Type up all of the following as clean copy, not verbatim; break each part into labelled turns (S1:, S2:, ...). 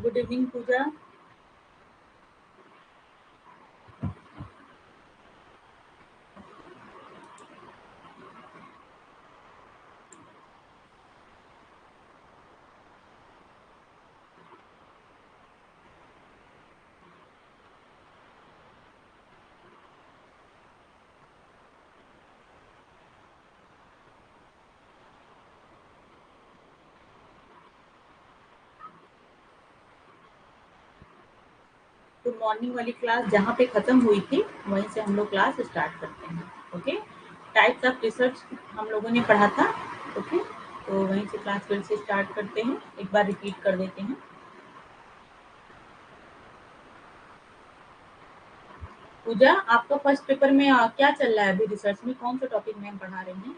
S1: Good evening पूजा। तो morning वाली class जहाँ पे खत्म हुई थी वहीं से हम लोग क्लास स्टार्ट करते हैं। ओके, टाइप्स ऑफ रिसर्च हम लोगों ने पढ़ा था। ओके, तो वहीं से क्लास फिर से स्टार्ट करते हैं, एक बार रिपीट कर देते हैं। पूजा, आपका फर्स्ट पेपर में क्या चल रहा है अभी? रिसर्च में कौन सा टॉपिक में हम पढ़ा रहे हैं?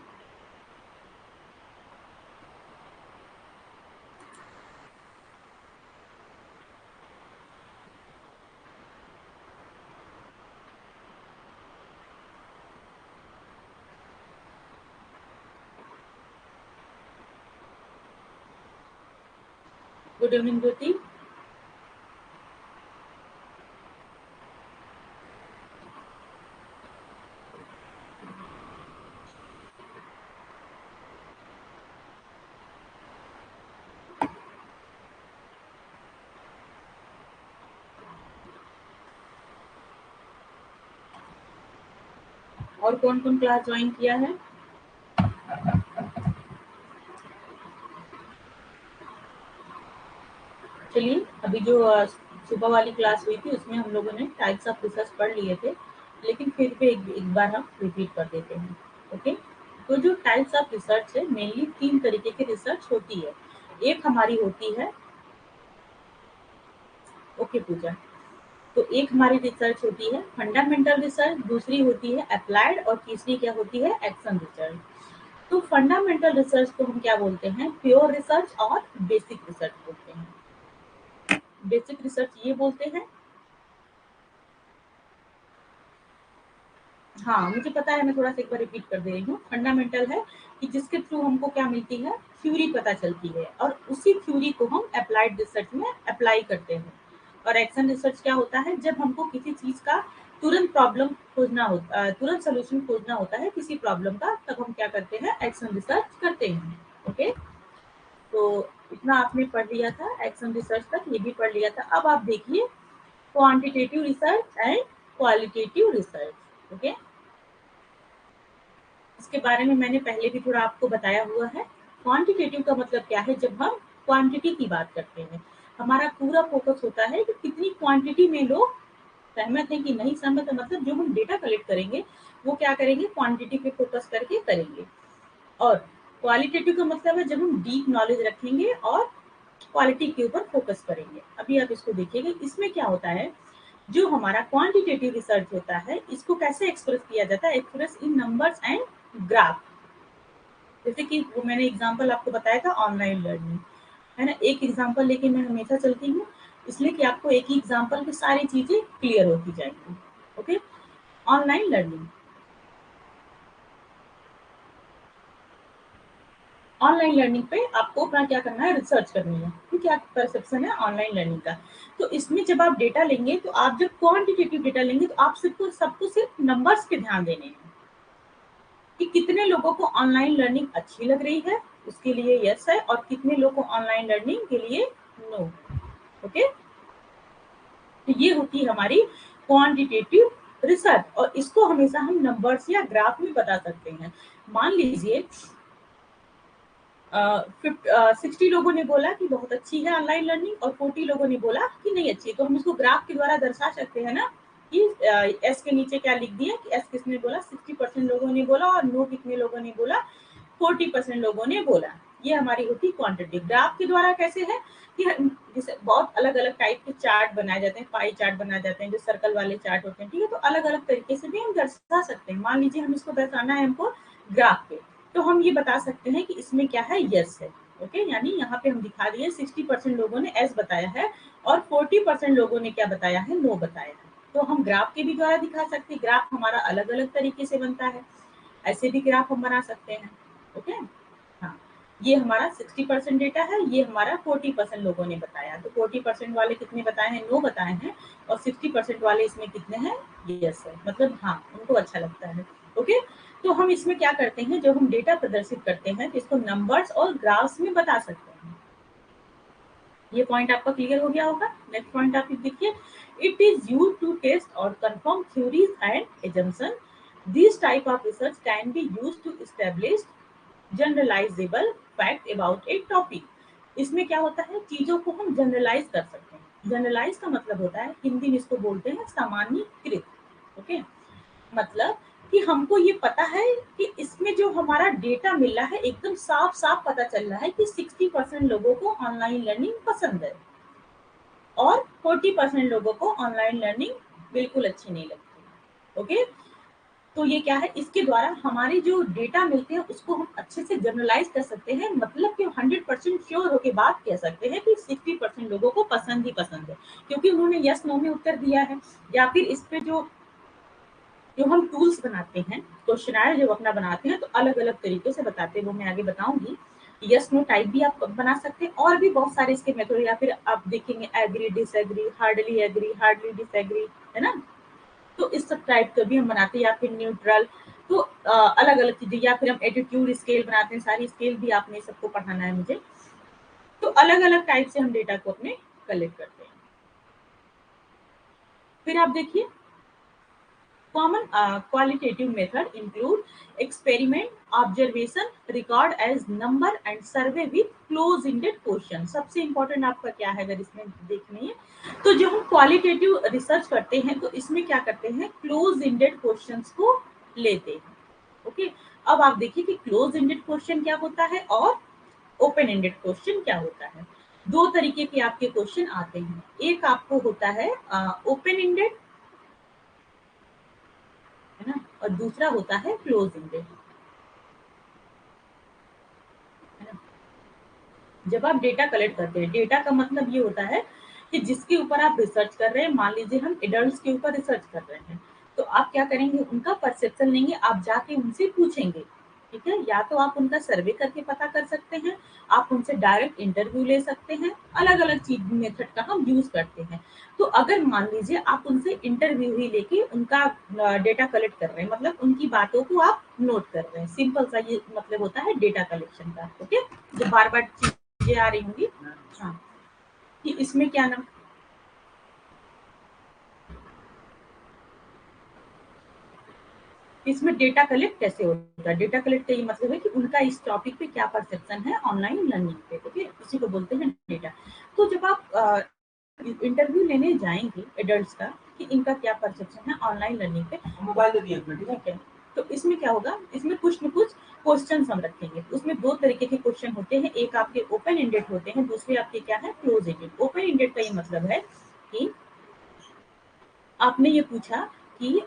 S1: गुड इवनिंग ज्योति। और कौन कौन क्लास ज्वाइन किया है? चलिए, अभी जो सुबह वाली क्लास हुई थी उसमें हम लोगों ने टाइप्स ऑफ रिसर्च पढ़ लिए थे, लेकिन फिर भी एक बार हम रिपीट कर देते हैं। ओके, तो जो टाइप्स ऑफ रिसर्च है, मेनली 3 तरीके की रिसर्च होती है। एक हमारी होती है, ओके पूजा, तो एक हमारी रिसर्च होती है फंडामेंटल रिसर्च, दूसरी होती है अप्लाइड और तीसरी क्या होती है? Action research. तो फंडामेंटल रिसर्च को हम क्या बोलते हैं? प्योर रिसर्च और बेसिक रिसर्च बोलते हैं। बेसिक रिसर्च ये बोलते हैं, हाँ, मुझे पता है, मैं थोड़ा-सा एक बार रिपीट कर दे रही हूँ। फंडामेंटल है कि जिसके थ्रू हमको क्या मिलती है? थ्योरी पता चलती है और उसी थ्योरी को हम एप्लाइड रिसर्च में अप्लाई करते हैं। और एक्शन रिसर्च क्या होता है? जब हमको किसी चीज़ का तुरंत प्रॉब्लम तुरंत सॉल्यूशन खोजना होता है किसी प्रॉब्लम का, तब हम क्या करते हैं? एक्शन रिसर्च करते हैं। ओके? तो इतना आपने पढ़ लिया था, एक्शन रिसर्च तक ये भी पढ़ लिया था। अब आप देखिए quantitative research and qualitative research. Okay? इसके बारे में मैंने पहले भी थोड़ा आपको बताया हुआ है। क्वांटिटेटिव का मतलब क्या है? जब हम क्वांटिटी की बात करते हैं, हमारा पूरा फोकस होता है कि कितनी क्वांटिटी में लोग सहमत हैं कि नहीं सहमत है, मतलब जो हम डेटा कलेक्ट करेंगे वो क्या करेंगे? क्वांटिटी पे फोकस करके करेंगे। और क्वालिटेटिव का मतलब है जब हम डीप नॉलेज रखेंगे और क्वालिटी के ऊपर फोकस करेंगे। अभी आप इसको देखिएगा, इसमें क्या होता है? जो हमारा क्वांटिटेटिव रिसर्च होता है, इसको कैसे एक्सप्रेस किया जाता है? Express in numbers and graph. जैसे कि वो मैंने एग्जांपल आपको बताया था, ऑनलाइन लर्निंग, है ना? एक एग्जांपल लेके मैं हमेशा चलती हूँ, इसलिए कि आपको एक ही एग्जांपल में सारी चीजें क्लियर होती जाएंगी। Okay, online learning, online learning पे आपको अपना क्या करना है? रिसर्च करनी है कि क्या परसेप्शन है ऑनलाइन लर्निंग का। तो इसमें जब आप डेटा लेंगे, तो आप जब क्वांटिटेटिव डेटा लेंगे तो आप सबको सिर्फ नंबर्स पे ध्यान देने हैं कि कितने लोगों को ऑनलाइन लर्निंग अच्छी लग रही है, उसके लिए यस है, और कितने लोगों को ऑनलाइन लर्निंग के लिए नो। ओके, तो ये होती है हमारी क्वांटिटेटिव रिसर्च, और इसको हमेशा हम नंबर्स या ग्राफ में बता सकते हैं। मान लीजिए 60 लोगों ने बोला कि बहुत अच्छी है ऑनलाइन लर्निंग और 40 लोगों ने बोला कि नहीं अच्छी, तो हम इसको ग्राफ के द्वारा दर्शा सकते हैं ना कि एस के नीचे क्या लिख दिया कि एस किसने बोला? 60% लोगों ने बोला, और नो कितने लोगों ने बोला? 40% लोगों ने बोला। ये हमारी होती क्वांटिटी। ग्राफ के द्वारा कैसे है कि जैसे बहुत अलग अलग टाइप के चार्ट बनाए जाते हैं, पाई चार्ट बनाए जाते हैं, जो सर्कल वाले चार्ट होते हैं, ठीक है? तो अलग अलग तरीके से भी हम दर्शा सकते हैं। मान लीजिए हम इसको दर्शाना है हमको ग्राफ पे, तो हम ये बता सकते हैं कि इसमें क्या है? यस है। ओके, यानी यहाँ पे हम दिखा दिए 60% लोगों ने एस बताया है और 40% लोगों ने क्या बताया है? नो बताया है। तो हम ग्राफ के भी द्वारा दिखा सकते हैं। ग्राफ हमारा अलग अलग तरीके से बनता है, ऐसे भी ग्राफ हम बना सकते हैं। ओके, हाँ, ये हमारा 60% डेटा है, ये हमारा 40% लोगों ने बताया। तो 40% वाले कितने बताए हैं? नो बताए हैं, और 60% वाले इसमें कितने हैं? यस है, मतलब हाँ, उनको अच्छा लगता है। ओके, तो हम इसमें क्या करते हैं, जब हम डेटा प्रदर्शित करते हैं तो इसको नंबर्स और ग्राफ्स में बता सकते हैं। ये पॉइंट आपका क्लियर हो गया होगा। नेक्स्ट पॉइंट आप देखिए, it is used to test और confirm theories and assumption. This type of research can be used to establish generalisable fact about a topic. इसमें क्या होता है, चीजों को हम जनरलाइज कर सकते हैं। जनरलाइज का मतलब होता है, हिंदी में इसको बोलते हैं सामान्यीकृत। ओके, मतलब कि हमको ये पता है कि इसमें जो हमारा डेटा मिल रहा है एकदम साफ साफ पता चल रहा है कि 60% लोगों को ऑनलाइन लर्निंग पसंद है और 40% लोगों को ऑनलाइन लर्निंग बिल्कुल अच्छी नहीं लगती। ओके, तो ये क्या है, इसके द्वारा हमारे जो डेटा मिलते हैं उसको हम अच्छे से जनरलाइज कर सकते हैं, मतलब कि 100% श्योर होके बात कह सकते हैं कि 60% लोगों को पसंद ही पसंद है, क्योंकि उन्होंने यस नो में उत्तर दिया है। या फिर इस पे जो जो हम टूल्स बनाते हैं, क्वेश्चनायर जब अपना बनाते हैं तो अलग अलग तरीके से बताते हैं, वो मैं आगे बताऊंगी। यस नो टाइप भी आप बना सकते हैं, और भी बहुत सारे इसके मेथड, या फिर आप देखेंगे एग्री डिसएग्री, हार्डली डिसएग्री, है ना। तो इस सब टाइप का भी हम बनाते हैं, या फिर न्यूट्रल। तो अलग अलग चीजें, या फिर हम एटीट्यूड स्केल बनाते हैं, सारी स्केल भी आपने सबको पढ़ाना है मुझे। तो अलग अलग टाइप से हम डेटा को अपने कलेक्ट करते हैं। फिर आप देखिए, common qualitative method include experiment, observation, record as number and survey with close ended question. सबसे इंपॉर्टेंट आपका क्या है अगर इसमें देखनी है, तो जो हम क्वालिटेटिव रिसर्च करते हैं तो इसमें क्या करते हैं, क्लोज इंडेड क्वेश्चंस को लेते हैं। ओके, अब आप देखिए कि क्लोज इंडेड क्वेश्चन क्या होता है और ओपन एंडेड क्वेश्चन क्या होता है। दो तरीके के आपके क्वेश्चन आते हैं, एक आपको होता है ओपन एंडेड, है ना, और दूसरा होता है क्लोज एंडेड, है ना। जब आप डेटा कलेक्ट करते हैं, डेटा का मतलब ये होता है कि जिसके ऊपर आप रिसर्च कर रहे हैं, मान लीजिए हम एडल्ट्स के ऊपर रिसर्च कर रहे हैं, तो आप क्या करेंगे, उनका परसेप्शन लेंगे, आप जाके उनसे पूछेंगे। ठीक है, या तो आप उनका सर्वे करके पता कर सकते हैं, आप उनसे डायरेक्ट इंटरव्यू ले सकते हैं, अलग अलग चीज मेथड का हम यूज करते हैं। तो अगर मान लीजिए आप उनसे इंटरव्यू ही लेके उनका डेटा कलेक्ट कर रहे हैं, मतलब उनकी बातों को आप नोट कर रहे हैं, सिंपल सा ये मतलब होता है डेटा कलेक्शन का। ओके, जो बार बार चीजें आ रही होंगी। हाँ, कि इसमें क्या नाम, इसमें डेटा कलेक्ट कैसे होता है, डेटा कलेक्ट का ये मतलब है कि उनका इस टॉपिक पे क्या परसेप्शन है ऑनलाइन लर्निंग पे। ओके, इसी को बोलते हैं डेटा। तो जब आप इंटरव्यू लेने जाएंगे एडल्ट्स का कि इनका क्या परसेप्शन है ऑनलाइन लर्निंग पे, मोबाइल दे दिया, ठीक है। तो इसमें क्या होगा, इसमें कुछ न कुछ क्वेश्चन हम रखेंगे। उसमें दो तरीके के क्वेश्चन होते हैं, एक आपके ओपन एंडेड होते हैं, दूसरे आपके क्या है, क्लोज एंडेड। ओपन एंडेड का ये मतलब है कि आपने ये पूछा कि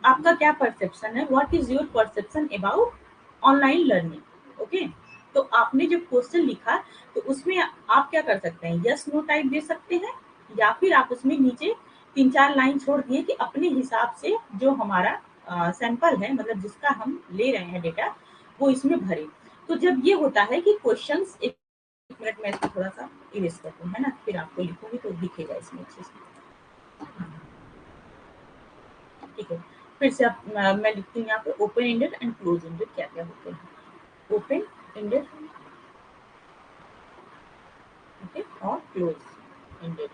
S1: आपका क्या परसेप्शन है, what is your perception about online learning. Okay, तो आपने जब क्वेश्चन लिखा तो उसमें आप क्या कर सकते हैं, यस नो टाइप दे सकते हैं, या फिर आप उसमें नीचे तीन चार लाइन छोड़ दिए कि अपने हिसाब से जो हमारा सैंपल है, मतलब जिसका हम ले रहे हैं डेटा, वो इसमें भरे। तो जब ये होता है कि क्वेश्चंस, एक मिनट में इसको थोड़ा सा इरेज करते हैं, है ना, फिर आपको लिखूंगी तो दिखेगा इसमें अच्छे से। ठीक है, फिर से आप मैं लिखती हूँ यहाँ पे, open ended and close ended क्या क्या होते हैं। ओपन एंडेड, ओके, और क्लोज एंडेड।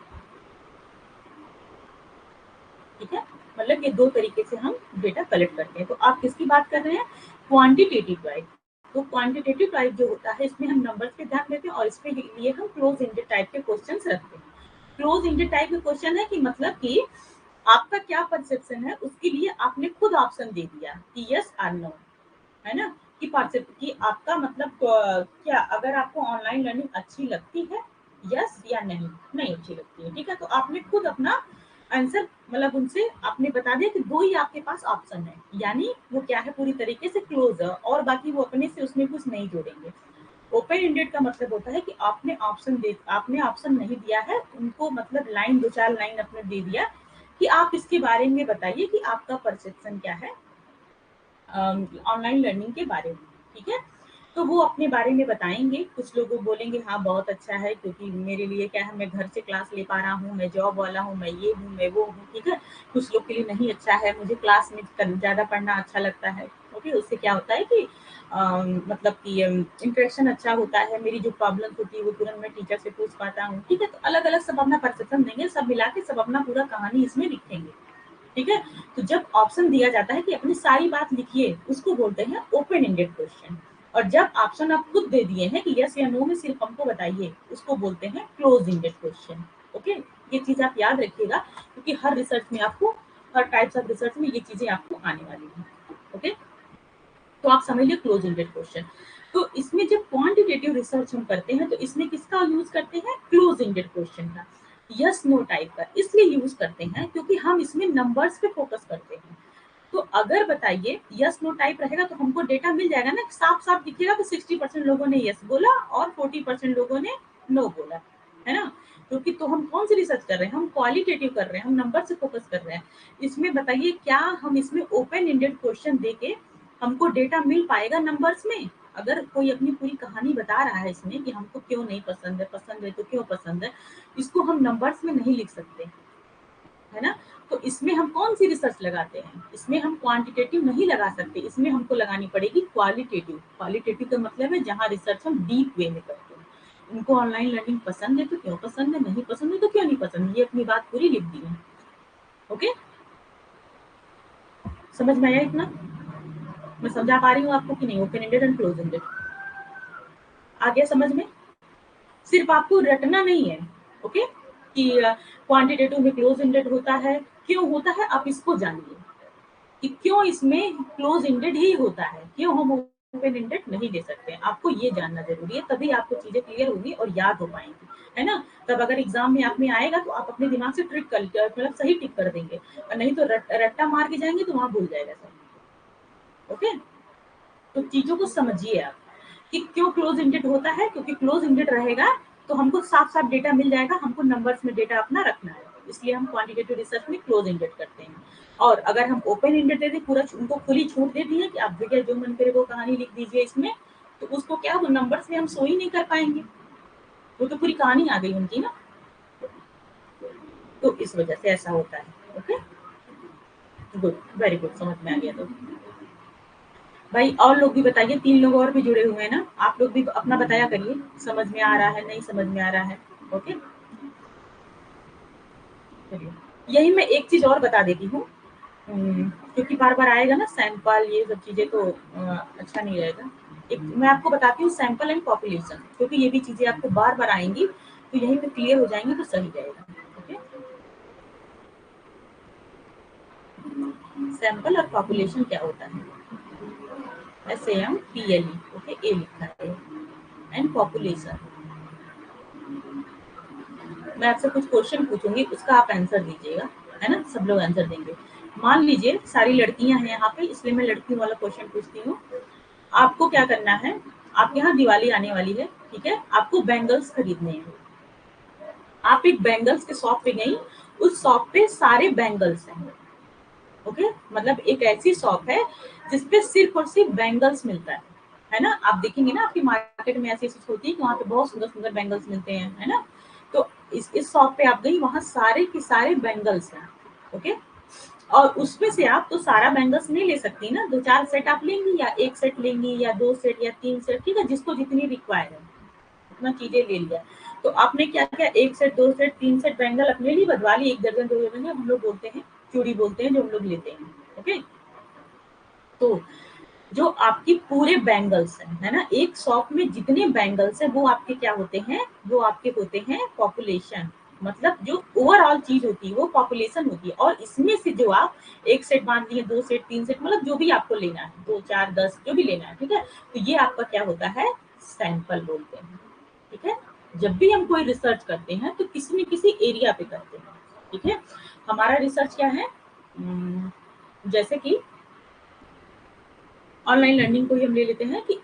S1: ठीक है, मतलब ये दो तरीके से हम डेटा कलेक्ट करते हैं। तो आप किसकी बात कर रहे हैं, क्वांटिटेटिव टाइप। तो क्वांटिटेटिव टाइप जो होता है इसमें हम नंबर्स पे ध्यान देते हैं, और इसके लिए हम क्लोज एंडेड टाइप के क्वेश्चंस रखते हैं। क्लोज एंडेड टाइप के क्वेश्चन है कि मतलब कि आपका क्या परसेप्शन है उसके लिए आपने खुद ऑप्शन दे दिया कि यस और नो, है ना, कि परसेप्ट कि आपका मतलब क्या, अगर आपको ऑनलाइन लर्निंग अच्छी लगती है, यस या नहीं, नहीं अच्छी लगती है। ठीक है, तो आपने खुद अपना आंसर, मतलब उनसे आपने बता दिया कि दो ही आपके पास ऑप्शन है, यानी वो क्या है, पूरी तरीके से क्लोज है, और बाकी वो अपने से उसमें कुछ नहीं जोड़ेंगे। ओपन एंडेड का मतलब होता है कि आपने ऑप्शन नहीं दिया है उनको, मतलब लाइन, दो चार लाइन अपने दे दिया कि आप इसके बारे में बताइए कि आपका परसेप्शन क्या है ऑनलाइन लर्निंग के बारे में। ठीक है, तो वो अपने बारे में बताएँगे, कुछ लोग वो बोलेंगे हाँ, बहुत अच्छा है क्योंकि मेरे लिए क्या है मैं घर से क्लास ले पा रहा हूँ, मैं जॉब वाला हूँ, मैं ये हूँ, मैं वो हूँ, ठीक है? कुछ लोग के लिए नहीं अच्छा है, मुझे क्लास में ज़्यादा पढ़ना अच्छा लगता है, ओके? उससे क्या होता है कि मतलब कि इंटरेक्शन अच्छा होता है, मेरी जो प्रॉब्लम्स होती है वो तुरंत मैं टीचर से पूछ पाता हूँ, ठीक है? तो अलग-अलग सब अपना परसेप्शन देंगे, सब मिला के सब अपना पूरा कहानी इसमें लिखेंगे, ठीक है? तो जब ऑप्शन दिया जाता है कि अपनी सारी बात लिखिए, उसको बोलते हैं ओपन एंडेड क्वेश्चन। और जब ऑप्शन आप खुद दे दिए हैं कि यस या नो में सिर्फ हमको बताइए, उसको बोलते हैं क्लोज एंडेड क्वेश्चन। ओके, ये चीज आप याद रखिएगा क्योंकि हर रिसर्च में आपको, हर टाइप्स ऑफ रिसर्च में ये चीजें आपको आने वाली हैं। ओके, तो आप समझ लीजिए क्लोज एंडेड क्वेश्चन। तो इसमें जब क्वांटिटेटिव रिसर्च हम करते हैं तो इसमें किसका यूज करते हैं? क्लोज एंडेड क्वेश्चन का, यस नो टाइप का। इसलिए यूज करते हैं क्योंकि हम इसमें नंबर्स पे फोकस करते हैं। तो अगर बताइए यस नो टाइप रहेगा तो हमको डेटा मिल जाएगा ना, साफ साफ दिखेगा कि 60% लोगों ने यस बोला और 40% लोगों ने नो बोला, है ना? क्योंकि तो हम कौन सी रिसर्च कर रहे हैं? हम क्वालिटेटिव कर रहे हैं, हम नंबर से फोकस कर रहे हैं। इसमें बताइए क्या हम इसमें ओपन एंडेड क्वेश्चन देके हमको डेटा मिल पाएगा नंबर्स में? अगर कोई अपनी पूरी कहानी बता रहा है इसमें कि हमको क्यों नहीं पसंद है तो क्यों पसंद है, इसको हम नंबर्स में नहीं लिख सकते, है ना? तो इसमें हम कौन सी रिसर्च लगाते हैं? इसमें हम क्वांटिटेटिव नहीं लगा सकते, इसमें हमको लगानी पड़ेगी क्वालिटेटिव। क्वालिटेटिव का मतलब है जहाँ रिसर्च हम डीप वे में करते हैं। उनको ऑनलाइन लर्निंग पसंद है तो क्यों पसंद है, नहीं पसंद है तो क्यों नहीं पसंद, ये अपनी बात पूरी लिख दी है। ओके, समझ में आया इतना? मैं समझा पा रही हूँ आपको कि नहीं? Open ended and close ended आ गया समझ में? सिर्फ आपको रटना नहीं है, ओके? कि क्वांटिटेटिव में क्लोज एंडेड होता है, क्यों होता है आप इसको जानिए कि क्यों इसमें क्लोज एंडेड ही होता है, क्यों हम ओपन एंडेड नहीं दे सकते। आपको ये जानना जरूरी है, तभी आपको चीजें क्लियर होगी और याद हो पाएंगी, है ना? तब अगर एग्जाम में आप में आएगा तो आप अपने दिमाग से ट्रिक कर मतलब सही टिक कर देंगे, और नहीं तो रट्टा मार के जाएंगे तो वहां भूल जाएगा सब। ओके, तो चीजों को समझिए आप कि क्यों क्लोज एंडेड होता है, क्योंकि क्लोज एंडेड रहेगा तो हमको साफ साफ डेटा मिल जाएगा, हमको नंबर्स में डेटा अपना रखना है, इसलिए हम क्वांटिटेटिव रिसर्च में क्लोज एंडेड करते हैं। और अगर हम ओपन एंडेड दे दें, पूरा उनको खुली छूट दे दी है कि आप देखिए जो मन करे वो कहानी लिख दीजिए इसमें, तो उसको क्या वो नंबर्स में हम सो ही नहीं कर पाएंगे, वो तो पूरी कहानी आ गई उनकी ना। तो इस वजह से ऐसा होता है। ओके, गुड, वेरी गुड, समझ में आ गया। तो भाई और लोग भी बताइए, 3 लोग और भी जुड़े हुए हैं ना, आप लोग भी अपना बताया करिए, समझ में आ रहा है नहीं समझ में आ रहा है। ओके, चलिए यही मैं एक चीज और बता देती हूँ, क्योंकि बार बार आएगा ना सैंपल ये सब चीजें तो अच्छा नहीं रहेगा। एक मैं आपको बताती हूँ सैंपल एंड पॉपुलेशन, क्योंकि ये भी चीजें आपको बार बार आएंगी तो यहीं पे क्लियर हो जाएंगी तो सही रहेगा। ओके, सैंपल और पॉपुलेशन क्या होता है? SAMPLE, ओके, ए लिखा है, एंड पॉपुलेशन। मैं आपसे कुछ क्वेश्चन पूछूंगी, उसका आप आंसर दीजिएगा, है ना? सब लोग आंसर देंगे। मान लीजिए सारी लड़कियां हैं यहाँ पे, इसलिए मैं लड़कियों वाला क्वेश्चन पूछती हूँ। आपको क्या करना है, आपके यहाँ दिवाली आने वाली है, ठीक है? आपको बैंगल्स खरीदने हैं। आप एक बैंगल्स के शॉप पे गई, उस शॉप पे सारे बैंगल्स हैं, ओके? मतलब एक ऐसी शॉप है जिसपे सिर्फ और सिर्फ बैंगल्स मिलता है ना? आप देखेंगे ना आपकी मार्केट में ऐसी चीज होती है कि वहाँ पे बहुत सुंदर सुंदर बैंगल्स मिलते हैं, है ना? तो इस शॉप पे आप गई, वहाँ सारे के सारे बैंगल्स हैं, ओके? और उसमें से आप तो सारा बैंगल्स नहीं ले सकती ना, 2-4 सेट आप लेंगी, या 1 सेट लेंगी, या 2 सेट या 3 सेट, ठीक है? जिसको जितनी रिक्वायर है उतना चीजें ले लिया। तो आपने क्या किया, 1 सेट, 2 सेट, 3 सेट बैंगल अपने लिए बनवा ली, 1 दर्जन 2 दर्जन हम लोग बोलते हैं, चूड़ी बोलते हैं जो हम लोग लेते हैं, ओके? तो जो आपकी पूरे बैंगल्स हैं, है ना? एक शॉप में जितने बैंगल्स हैं वो आपके क्या होते हैं, वो आपके होते हैं पॉपुलेशन। मतलब जो ओवरऑल चीज होती है वो पॉपुलेशन होती है, और इसमें से जो आप 1 सेट बांध दिए, 2 सेट, 3 सेट, मतलब जो भी आपको लेना है, 2, 4, 10 जो भी लेना है, ठीक है? तो ये आपका क्या होता है, सैंपल बोलते हैं, ठीक है? जब भी हम कोई रिसर्च करते हैं तो किसी न किसी एरिया पे करते हैं, ठीक है? हमारा रिसर्च क्या है, जैसे कि ऑनलाइन लर्निंग को ही हम ले लेते हैं कि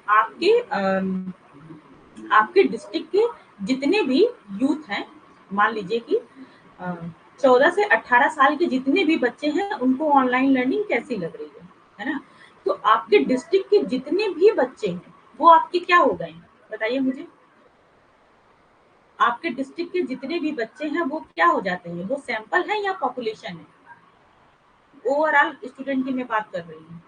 S1: आपके डिस्ट्रिक्ट के जितने भी यूथ हैं, मान लीजिए कि 14 से 18 साल के जितने भी बच्चे हैं उनको ऑनलाइन लर्निंग कैसी लग रही है ना? तो आपके डिस्ट्रिक्ट के जितने भी बच्चे हैं, वो आपके क्या हो गए? बताइए मुझे। आपके डिस्ट्रिक्ट के जितने भी बच्चे हैं वो क्या हो जाते हैं? वो सैंपल है या पॉपुलेशन है? ओवरऑल स्टूडेंट की मैं बात कर रही हूँ।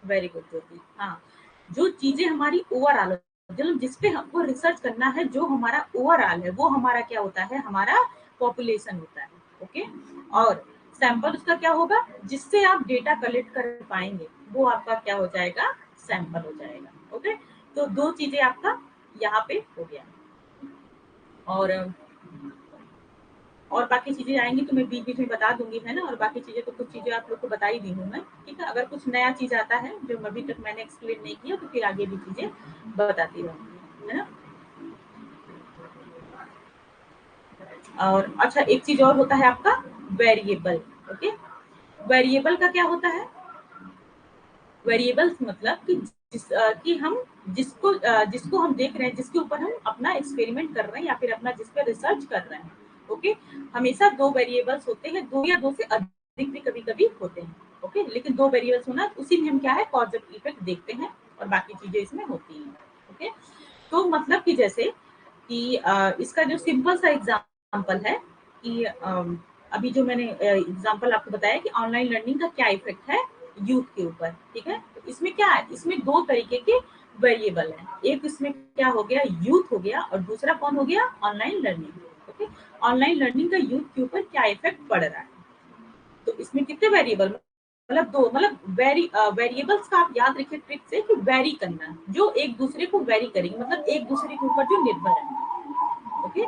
S1: वेरी गुड ज्योति। हाँ, जो चीजें हमारी ओवरऑल, मतलब जिस पे हमको रिसर्च करना है, जो हमारा ओवरऑल है, वो हमारा क्या होता है? हमारा पॉपुलेशन होता है। ओके। और सैंपल उसका क्या होगा? जिससे आप डेटा कलेक्ट कर पाएंगे, वो आपका क्या हो जाएगा? सैंपल हो जाएगा। ओके। तो दो चीजें आपका यहाँ पे हो गया। और बाकी चीजें आएंगी तो मैं बीच बीच में बता दूंगी, है ना। और बाकी चीजें तो कुछ चीजें आप लोग को बता ही दी हूँ मैं, ठीक है। अगर कुछ नया चीज आता है जो अभी तक मैंने एक्सप्लेन नहीं किया तो फिर आगे भी चीजें बताती रहूंगी, है ना। और अच्छा, एक चीज और होता है आपका वेरिएबल। ओके। वेरिएबल का क्या होता है? वेरिएबल्स मतलब कि कि हम जिसको हम देख रहे हैं, जिसके ऊपर हम अपना एक्सपेरिमेंट कर रहे हैं या फिर अपना जिस पे रिसर्च कर रहे हैं। ओके। हमेशा दो वेरिएबल्स होते हैं, दो या दो से अधिक भी कभी कभी होते हैं। ओके। लेकिन दो वेरिएबल्स होना, उसी में हम क्या है, कॉज और इफेक्ट देखते हैं, और बाकी चीजें इसमें होती हैं। ओके। तो मतलब कि जैसे कि इसका जो सिंपल सा एग्जांपल है कि अभी जो मैंने एग्जांपल आपको बताया कि ऑनलाइन लर्निंग का क्या इफेक्ट है यूथ के ऊपर, ठीक है। तो इसमें क्या है, इसमें दो तरीके के वेरिएबल हैं। एक इसमें क्या हो गया, यूथ हो गया, और दूसरा कौन हो गया? Online learning. Okay. Online learning का यूथ के ऊपर क्या इफेक्ट पड़ रहा है? तो इसमें कितने वेरिएबल, मतलब दो, मतलब वेरिएबल्स का आप याद रखिए ट्रिक से कि वेरी करना, जो एक दूसरे को वेरी करेंगे, मतलब एक दूसरे के ऊपर जो निर्भर है। ओके।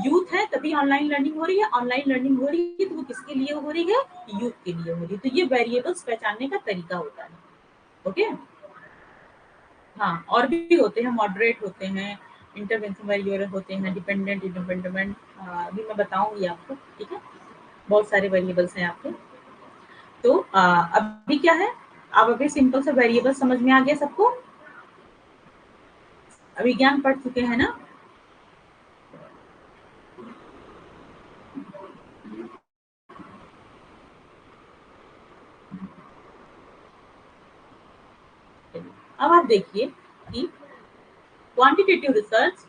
S1: यूथ है तभी ऑनलाइन लर्निंग हो रही है, ऑनलाइन लर्निंग हो रही है तो वो किसके लिए हो रही है? यूथ के लिए हो रही है। तो ये वेरिएबल्स पहचानने का तरीका होता है। ओके। हाँ, और भी होते हैं, मॉडरेट होते हैं, इंटरवेंशन वेरिएबल होते हैं, डिपेंडेंट, इंडिपेंडेंट, अभी मैं बताऊंगी आपको, ठीक है। बहुत सारे वेरिएबल्स हैं आपके। तो अभी क्या है, अब अभी सिंपल सा वेरिएबल समझ में आ गया सबको? विज्ञान पढ़ चुके हैं ना? अब आप देखिए कि quantitative research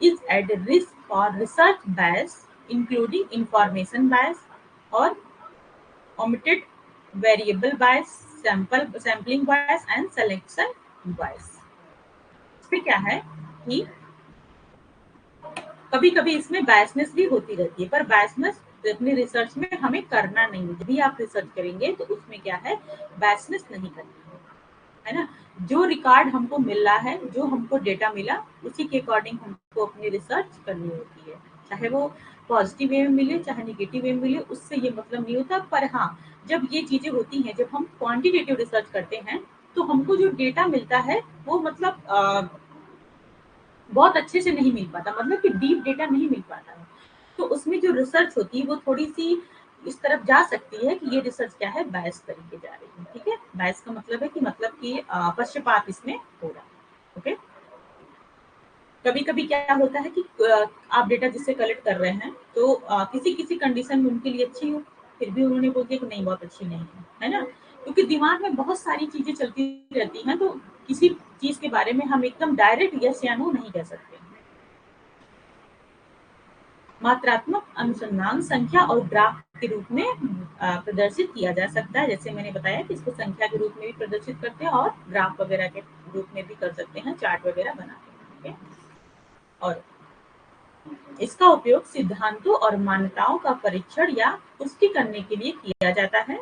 S1: is at risk for research bias, including information bias or omitted variable bias, sampling bias and selection bias. इसमें क्या है कि कभी कभी इसमें बायसनेस भी होती रहती है, पर बायसनेस अपनी रिसर्च में हमें करना नहीं है। जब भी आप रिसर्च करेंगे तो उसमें क्या है, बायसनेस नहीं करनी है ना। जो रिकॉर्ड हमको मिल रहा है, जो हमको डेटा मिला, उसी के अकॉर्डिंग हमको अपनी रिसर्च करनी होती है। चाहे वो पॉजिटिव वे में मिले, चाहे निगेटिव वे में मिले, उससे ये मतलब नहीं होता। पर हाँ, जब ये चीजें होती हैं, जब हम क्वांटिटेटिव रिसर्च करते हैं, तो हमको जो डेटा मिलता है वो मतलब बहुत अच्छे से नहीं मिल पाता, मतलब कि डीप डेटा नहीं मिल पाता है। तो उसमें जो रिसर्च होती है वो थोड़ी सी इस तरफ जा सकती है कि ये रिसर्च क्या है, बायस तरीके जा रही है, ठीक है। बायस का मतलब है कि पक्षपात इसमें हो रहा है। ओके। कभी कभी क्या होता है कि आप डेटा जिससे कलेक्ट कर रहे हैं तो किसी किसी कंडीशन में उनके लिए अच्छी हो, फिर भी उन्होंने बोल दिया कि नहीं, बहुत अच्छी नहीं है ना। क्योंकि दिमाग में बहुत सारी चीजें चलती रहती हैं, तो किसी चीज के बारे में हम एकदम डायरेक्ट यस या नो नहीं कह सकते। मात्रात्मक अनुसंधान संख्या और ग्राफ के रूप में प्रदर्शित किया जा सकता है। जैसे मैंने बताया कि इसको संख्या के रूप में भी प्रदर्शित करते हैं और ग्राफ वगैरह के रूप में भी कर सकते हैं, चार्ट वगैरह बना के। ओके? और इसका उपयोग सिद्धांतों और मान्यताओं का परीक्षण या पुष्टि करने के लिए किया जाता है।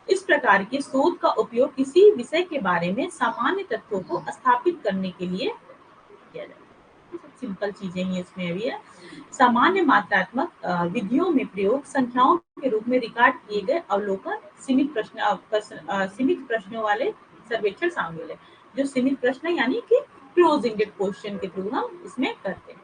S1: इस प्रकार के शोध का उपयोग किसी विषय के बारे में सामान्य तथ्यों को स्थापित करने के लिए किया जाता है। सिंपल चीजें ही इसमें भी है। सामान्य मात्रात्मक विधियों में प्रयोग संख्याओं के रूप में रिकॉर्ड किए गए अवलोकन, सीमित प्रश्नों वाले सर्वेक्षण शामिल है। जो सीमित प्रश्न है यानी कि क्लोज एंडेड क्वेश्चन के थ्रू हम इसमें करते हैं।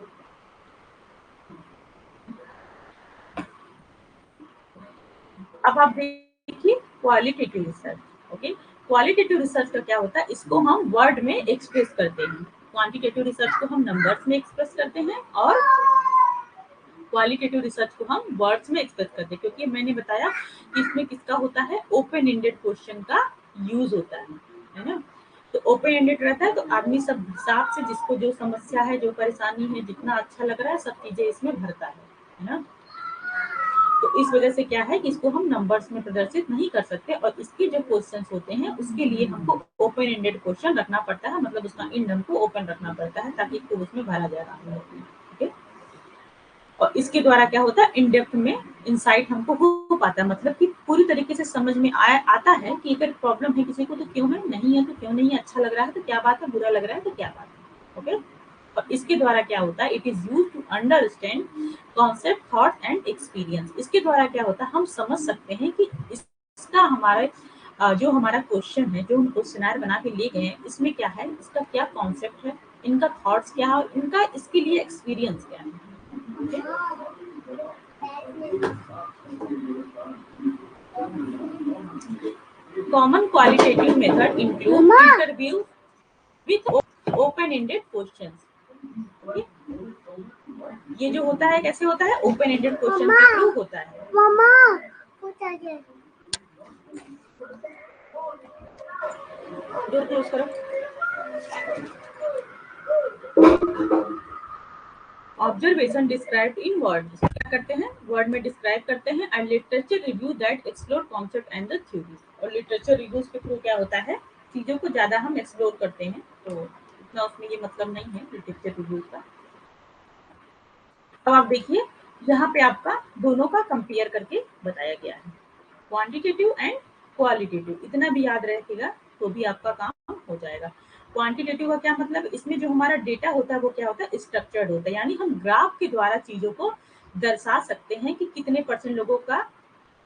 S1: अब आप देखिए qualitative research. Okay. Qualitative research का क्या होता है, इसको हम वर्ड में एक्सप्रेस करते हैं। क्वांटिटेटिव रिसर्च को हम नंबर्स में एक्सप्रेस करते हैं और क्वालिटेटिव रिसर्च को हम वर्ड्स में एक्सप्रेस करते हैं, क्योंकि मैंने बताया कि इसमें किसका होता है, ओपन एंडेड क्वेश्चन का यूज होता है ना। तो ओपन एंडेड रहता है तो आदमी सब हिसाब से जिसको जो समस्या है, जो परेशानी है, जितना अच्छा लग रहा है सब चीजें इसमें भरता है ना। तो इस वजह से क्या है कि इसको हम नंबर्स में प्रदर्शित नहीं कर सकते, और इसके जो क्वेश्चंस होते हैं उसके लिए हमको ओपन एंडेड क्वेश्चन रखना पड़ता है, मतलब उसका इंड को ओपन रखना पड़ता है ताकि इसको उसमें भरा जा रहा है। ठीक है, और इसके द्वारा क्या होता है, इन डेप्थ में इंसाइट हमको हो पाता है, मतलब कि पूरी तरीके से समझ में आता है कि अगर प्रॉब्लम है किसी को तो क्यों है, नहीं है तो क्यों नहीं है, अच्छा लग रहा है तो क्या बात है, बुरा लग रहा है तो क्या बात है। ओके, और इसके द्वारा क्या होता है, it is use to understand concept, thought and experience. इसके द्वारा क्या होता है, हम समझ सकते हैं कि इसका हमारे जो हमारा क्वेश्चन है, जो हम क्वेश्चनर बना के ले गए हैं, इसमें क्या है, इसका क्या कॉन्सेप्ट है, इनका थॉट्स क्या है, इनका इसके लिए एक्सपीरियंस क्या है। Common qualitative method include interview with open-ended questions. Okay? ये जो होता है कैसे होता है, ओपन एंडेड क्वेश्चन के थ्रू होता है। डोर क्लोज करो। ऑब्जर्वेशन डिस्क्राइब्ड इन वर्ड, क्या करते हैं, वर्ड में डिस्क्राइब करते हैं। And literature review that explore concept and the theories, और लिटरेचर रिव्यूज के थ्रू क्या होता है, चीजों को ज्यादा हम एक्सप्लोर करते हैं, तो इतना उसमें ये मतलब नहीं है लिटरेचर रिव्यूज का। अब आप देखिए यहाँ पे आपका दोनों का कंपेयर करके बताया गया है, क्वांटिटेटिव एंड क्वालिटेटिव। इतना भी याद रखेगा तो भी आपका काम हो जाएगा। क्वांटिटेटिव का क्या मतलब, इसमें जो हमारा डेटा होता है वो क्या होता है, स्ट्रक्चर्ड होता है, यानी हम ग्राफ के द्वारा चीजों को दर्शा सकते हैं कि कितने परसेंट लोगों का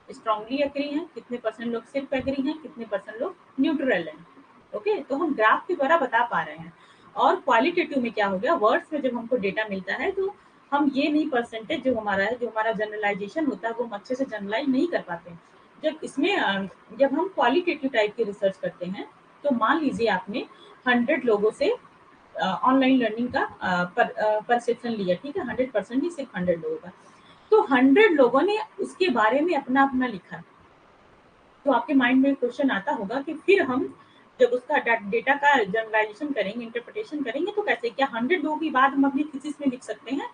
S1: स्ट्रांगली एग्री है, कितने परसेंट लोग सिर्फ एग्री हैं, कितने परसेंट लोग न्यूट्रल हैं। ओके, तो हम ग्राफ के द्वारा बता पा रहे हैं। और क्वालिटेटिव में क्या हो गया, वर्ड्स में जब हमको डेटा मिलता है तो हम ये नहीं, परसेंटेज जो हमारा है, जो हमारा जनरलाइजेशन होता है वो हम अच्छे से जनरलाइज नहीं कर पाते। जब इसमें जब हम क्वालिटेटिव टाइप की रिसर्च करते हैं, तो मान लीजिए आपने 100 लोगों से ऑनलाइन लर्निंग का परसेप्शन लिया, ठीक है, 100% ही सिर्फ 100 लोगों का, तो 100 लोगों ने उसके बारे में अपना अपना लिखा। तो आपके माइंड में क्वेश्चन आता होगा कि फिर हम जब उसका डेटा का जनरलाइजेशन करेंगे, इंटरप्रिटेशन करेंगे, तो कैसे, क्या 100 लोगों की बात हम अपनी थीसिस में लिख सकते हैं?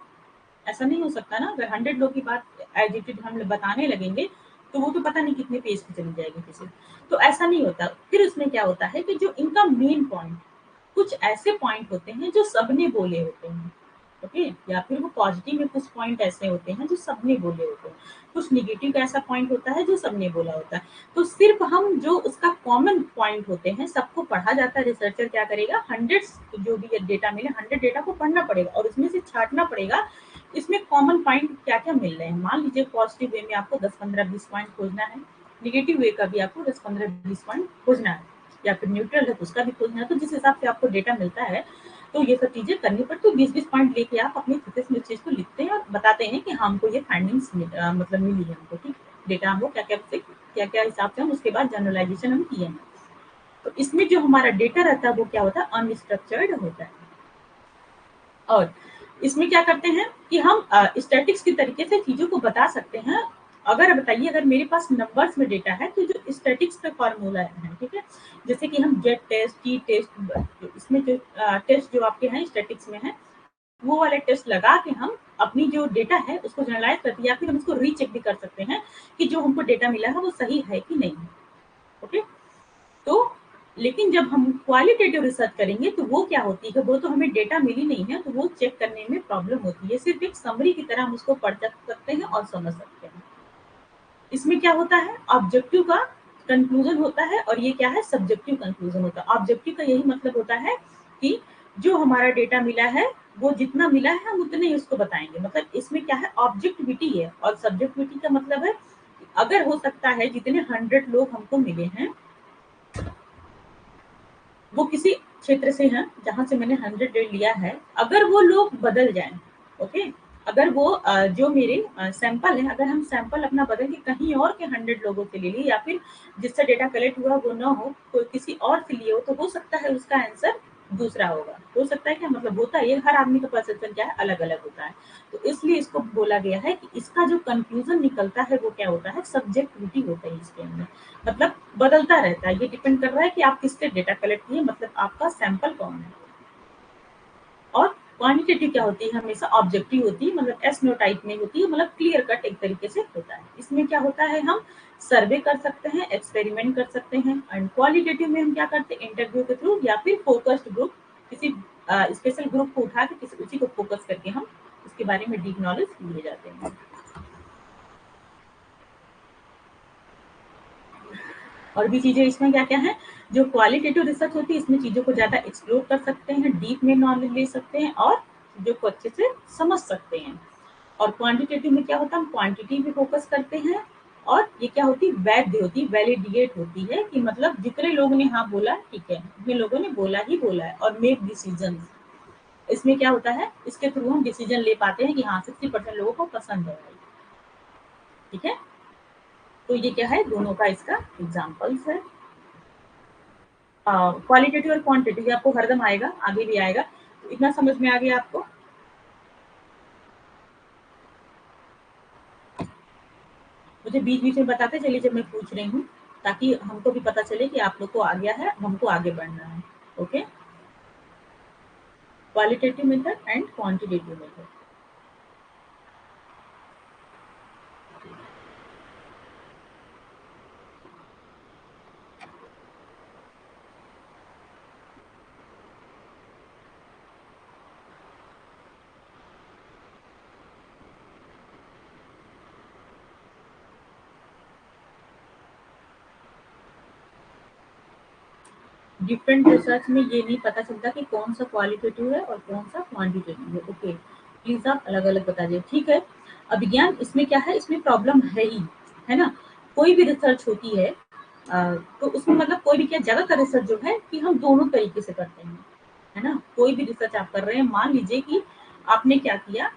S1: ऐसा नहीं हो सकता ना। अगर 100 लोग की बात एज इट इज हम बताने लगेंगे तो वो तो पता नहीं कितने पेज की चली जाएगी किसी, तो ऐसा नहीं होता। फिर उसमें क्या होता है कि जो इनका मेन पॉइंट, कुछ ऐसे पॉइंट होते हैं जो सबने बोले होते हैं, ओके, या फिर वो पॉजिटिव में कुछ पॉइंट ऐसे होते हैं जो सबने बोले होते हैं, कुछ निगेटिव का ऐसा पॉइंट होता है जो सबने बोला होता है। तो सिर्फ हम जो उसका कॉमन पॉइंट होते हैं सबको पढ़ा जाता है। रिसर्चर क्या करेगा, 100 जो भी डेटा मिले, 100 डेटा को पढ़ना पड़ेगा और उसमें से छांटना पड़ेगा इसमें कॉमन पॉइंट क्या क्या मिल रहे हैं। मान लीजिए पॉजिटिव वे में आपको 10-15-20 पॉइंट खोजना है, निगेटिव वे का भी आपको 10-15-20 पॉइंट खोजना है, या फिर न्यूट्रल है तो उसका भी खोजना है। तो जिस हिसाब से आपको डेटा मिलता है तो ये सब चीजें करनी पड़ती है। 20-20 पॉइंट लेके आप अपनी थीसिस में चीज को लिखते हैं और बताते हैं कि हमको ये फाइंडिंग्स मतलब मिली है हमको, ठीक, डेटा हमको क्या क्या हिसाब से हम उसके बाद जनरलाइजेशन हम किए हैं। तो इसमें जो हमारा डेटा रहता है वो क्या होता है, अनस्ट्रक्चर्ड होता है। और इसमें क्या करते हैं कि हम स्टैटिक्स के तरीके से चीजों को बता सकते हैं। अगर बताइए, अगर मेरे पास नंबर्स में डेटा है तो जो स्टैटिक्स का फॉर्मूला है, ठीक है, जैसे कि हम जेट टेस्ट, टी टेस्ट, इसमें जो टेस्ट जो आपके हैं स्टैटिक्स में है, वो वाले टेस्ट लगा के हम अपनी जो डेटा है उसको जनरलाइज करते हैं, या फिर हम उसको रीचेक भी कर सकते हैं कि जो हमको डेटा मिला है वो सही है कि नहीं। ओके, तो लेकिन जब हम क्वालिटेटिव रिसर्च करेंगे तो वो क्या होती है, वो तो हमें डेटा मिली नहीं है तो वो चेक करने में प्रॉब्लम होती है। सिर्फ एक समरी की तरह हम उसको पढ़ सकते हैं और समझ सकते हैं। इसमें क्या होता है, ऑब्जेक्टिव का कंक्लूजन होता है और ये क्या है, सब्जेक्टिव कंक्लूजन होता है। ऑब्जेक्टिव का यही मतलब होता है कि जो हमारा डेटा मिला है वो जितना मिला है हम उतने ही उसको बताएंगे। मतलब इसमें क्या है, ऑब्जेक्टिविटी है। और सब्जेक्टिविटी का मतलब है अगर हो सकता है जितने 100 लोग हमको मिले हैं वो किसी क्षेत्र से हैं जहां से मैंने 100 लिया है, अगर वो लोग बदल जाएं, ओके, अगर वो जो मेरे सैंपल है, अगर हम सैंपल अपना बदल के कहीं और के 100 लोगों से ले लिए, या फिर जिससे डेटा कलेक्ट हुआ वो ना हो, कोई किसी और से लिए हो, तो हो सकता है उसका आंसर दूसरा होगा। हो सकता है क्या मतलब होता है, ये हर आदमी का परसेप्शन क्या है, अलग अलग होता है। तो इसलिए इसको बोला गया है कि इसका जो कंफ्यूजन निकलता है वो क्या होता है, सब्जेक्टिविटी होता है इसके अंदर। मतलब बदलता रहता है, ये डिपेंड कर रहा है कि आप किससे डेटा कलेक्ट किए, मतलब आपका सैंपल कौन है। और क्वांटिटेटिव क्या होती है, हमेशा ऑब्जेक्टिव होती है, मतलब एस नो टाइप में होती है, मतलब क्लियर कट एक तरीके से होता है। इसमें क्या होता है, हम सर्वे कर सकते हैं, एक्सपेरिमेंट कर सकते हैं। एंड क्वालिटेटिव में हम क्या करते हैं, इंटरव्यू के थ्रू या फिर फोकस्ड ग्रुप, किसी स्पेशल ग्रुप को उठा के किसी उसी को फोकस करके हम उसके बारे में डीप नॉलेज लिए जाते हैं। और भी चीजें इसमें क्या क्या है, जो क्वालिटेटिव रिसर्च होती है इसमें चीजों को ज्यादा एक्सप्लोर कर सकते हैं, डीप में नॉलेज ले सकते हैं और चीजों को अच्छे से समझ सकते हैं। और क्वांटिटेटिव में क्या होता है, हम क्वांटिटी पे फोकस करते हैं। और ये क्या होती है, वैध होती है, वैलिडिएट होती है, कि मतलब जितने लोगों ने हाँ बोला ठीक है, जितने लोगों ने बोला ही बोला है। और मेक डिसीजन, इसमें क्या होता है, इसके थ्रू हम डिसीजन ले पाते हैं कि हाँ 60% लोगों को पसंद है भाई। ठीक है, तो ये क्या है, दोनों का इसका एग्जाम्पल्स है। क्वालिटेटिव और क्वांटिटी आपको हरदम आएगा, आगे भी आएगा। तो इतना समझ में आ गया आपको। मुझे बीच बीच में बताते चलिए जब मैं पूछ रही हूँ, ताकि हमको भी पता चले कि आप लोग को आ गया है, हमको आगे बढ़ना है। Okay, qualitative method and quantitative method. Different research में ये नहीं पता चलता कि कौन सा क्वालिटेटिव है और कौन सा क्वांटिटेटिव है। ओके, प्लीज आप अलग अलग बता दीजिए, ठीक है। अभिज्ञान इसमें क्या है, इसमें प्रॉब्लम है ही, है ना। कोई भी रिसर्च होती है तो उसमें मतलब कोई भी क्या, ज्यादातर रिसर्च जो है कि हम दोनों तरीके से करते हैं, है ना। कोई भी रिसर्च आप कर रहे हैं, मान लीजिए कि आपने क्या किया,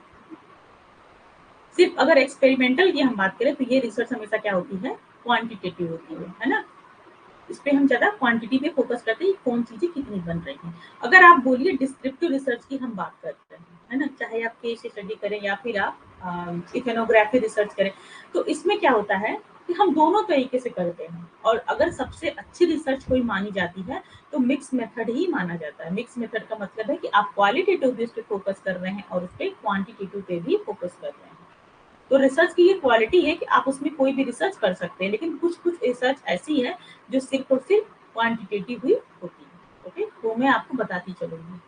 S1: सिर्फ अगर एक्सपेरिमेंटल की हम बात करें तो ये रिसर्च हमेशा क्या होती है, क्वांटिटेटिव होती है ना। इस पे हम ज्यादा क्वांटिटी पे फोकस करते हैं, कौन चीजें कितनी बन रही हैं। अगर आप बोलिए डिस्क्रिप्टिव रिसर्च की हम बात करते हैं, है ना, चाहे आप केस स्टडी करें या फिर आप इथेनोग्राफी रिसर्च करें, तो इसमें क्या होता है कि हम दोनों तरीके से करते हैं। और अगर सबसे अच्छी रिसर्च कोई मानी जाती है तो मिक्स मेथड ही माना जाता है। मिक्स मेथड का मतलब है कि आप क्वालिटेटिव बेस पे फोकस कर रहे हैं और उस पर क्वांटिटेटिव पे भी फोकस कर रहे हैं। तो रिसर्च की ये क्वालिटी है कि आप उसमें कोई भी रिसर्च कर सकते हैं, लेकिन कुछ कुछ रिसर्च ऐसी है जो सिर्फ और सिर्फ क्वांटिटेटिव ही होती है। ओके, तो मैं आपको बताती चलूंगी।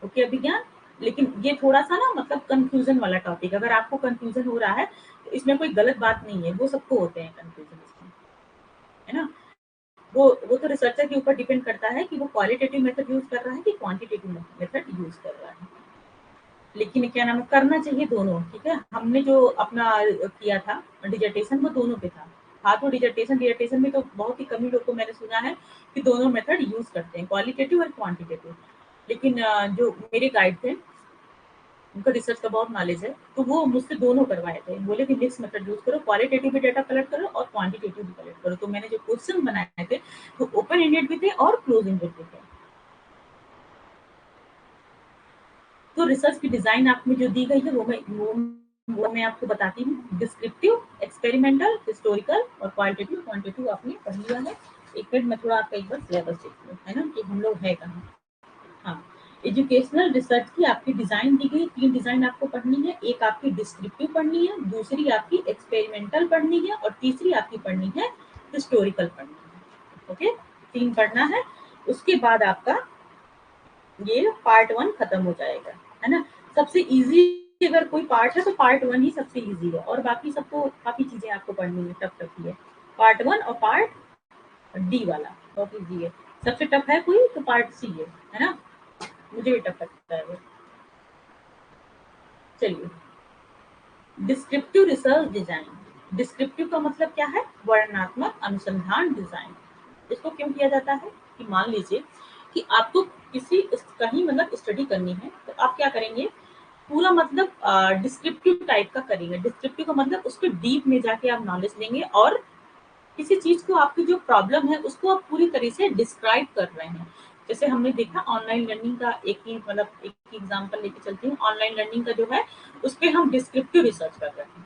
S1: ओके अभिज्ञान, लेकिन ये थोड़ा सा ना मतलब कंफ्यूजन वाला टॉपिक, अगर आपको कंफ्यूजन हो रहा है तो इसमें कोई गलत बात नहीं है, वो सबको होते हैं कंफ्यूजन इसमें, है ना। वो तो रिसर्चर के ऊपर डिपेंड करता है कि वो क्वालिटेटिव मेथड यूज कर रहा है कि क्वांटिटेटिव मेथड यूज कर रहा है। लेकिन क्या नाम है, करना चाहिए दोनों। ठीक है, हमने जो अपना किया था डिजर्टेशन, वो दोनों पे था। हाँ, तो डिजर्टेशन डिजर्टेशन में तो बहुत ही कम ही लोग को मैंने सुना है कि दोनों मेथड यूज करते हैं, क्वालिटेटिव और क्वांटिटेटिव। लेकिन जो मेरे गाइड थे, उनको रिसर्च का बहुत नॉलेज है, तो वो मुझसे दोनों करवाए थे। बोले कि मिक्स मेथड यूज करो, क्वालिटेटिव भी डेटा कलेक्ट करो और क्वांटिटेटिव भी कलेक्ट करो। तो मैंने जो क्वेश्चन बनाए थे वो ओपन एंडेड भी थे और क्लोज एंडेड भी थे। तो रिसर्च की डिजाइन आप में जो दी गई है वो मैं आपको बताती हूँ। डिस्क्रिप्टिव, एक्सपेरिमेंटल, हिस्टोरिकल और क्वालिटेटिव। क्वांटिटेटिव आपने पढ़ लिया है। एक मिनट मैं थोड़ा आपका एक बार सिलेबस देख लूँ, है ना, कि हम लोग है कहाँ। हाँ, एजुकेशनल रिसर्च की आपकी डिजाइन दी गई, 3 डिजाइन आपको पढ़नी है। एक आपकी डिस्क्रिप्टिव पढ़नी है, दूसरी आपकी एक्सपेरिमेंटल पढ़नी है और तीसरी आपकी पढ़नी है हिस्टोरिकल पढ़नी है। ओके, 3 पढ़ना है। उसके बाद आपका ये पार्ट 1 खत्म हो जाएगा, है ना। सबसे इजी अगर कोई पार्ट है तो पार्ट 1 ही सबसे इजी है, और बाकी सबको काफी चीजें आपको पढ़नी है, टफ टफ ही है। पार्ट 1 और पार्ट डी वाला बहुत इजी है। सबसे टफ है कोई तो पार्ट सी है ना। मुझे भी टफ लगता है वो। चलिए, डिस्क्रिप्टिव रिसर्च डिजाइन। डिस्क्रिप्टिव का मतलब क्या है, वर्णनात्मक अनुसंधान डिजाइन। इसको क्यों किया जाता है कि मान लीजिए कि आपको किसी कहीं मतलब स्टडी करनी है, तो आप क्या करेंगे, पूरा मतलब डिस्क्रिप्टिव टाइप का करेंगे। डिस्क्रिप्टिव का मतलब उसके डीप में जाके आप नॉलेज लेंगे और किसी चीज को, आपकी जो प्रॉब्लम है उसको आप पूरी तरह से डिस्क्राइब कर रहे हैं। जैसे हमने देखा ऑनलाइन लर्निंग का एक ही मतलब एक ही एग्जांपल लेके चलती हूँ। ऑनलाइन लर्निंग का जो है उस पे हम डिस्क्रिप्टिव रिसर्च कर रहे हैं।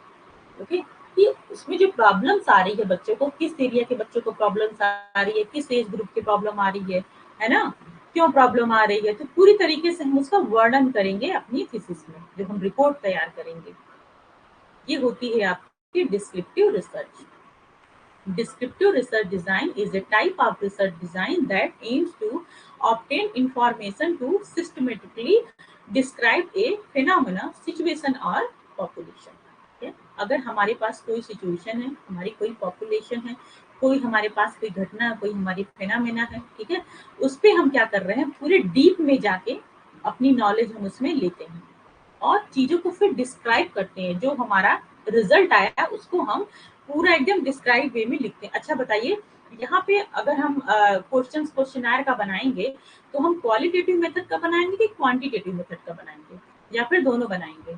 S1: ओके, कि उसमें जो प्रॉब्लम्स आ रही है बच्चों को, किस एरिया के बच्चों को प्रॉब्लम्स आ रही है, किस एज ग्रुप की प्रॉब्लम आ रही है ना, क्यों प्रॉब्लम आ रही है, तो पूरी तरीके से हम उसका वर्णन करेंगे अपनी थीसिस में, जो हम रिपोर्ट तैयार करेंगे। ये होती है आपकी descriptive research. Descriptive research design is a type of research design that aims to obtain information to systematically describe a phenomena, situation or population. ठीक है? अगर हमारे पास कोई सिचुएशन है, हमारी कोई पॉपुलेशन है, कोई हमारे पास कोई घटना है, कोई हमारी फेनामेना है, ठीक है, उस पे हम क्या कर रहे हैं, पूरे डीप में जाके अपनी नॉलेज हम उसमें लेते हैं और चीजों को फिर डिस्क्राइब करते हैं। जो हमारा रिजल्ट आया उसको हम पूरा एकदम डिस्क्राइब वे में लिखते हैं। अच्छा बताइए, यहाँ पे अगर हम क्वेश्चन क्वेश्चनर का बनाएंगे तो हम क्वालिटेटिव मेथड का बनाएंगे कि क्वांटिटेटिव मेथड का बनाएंगे, या फिर दोनों बनाएंगे?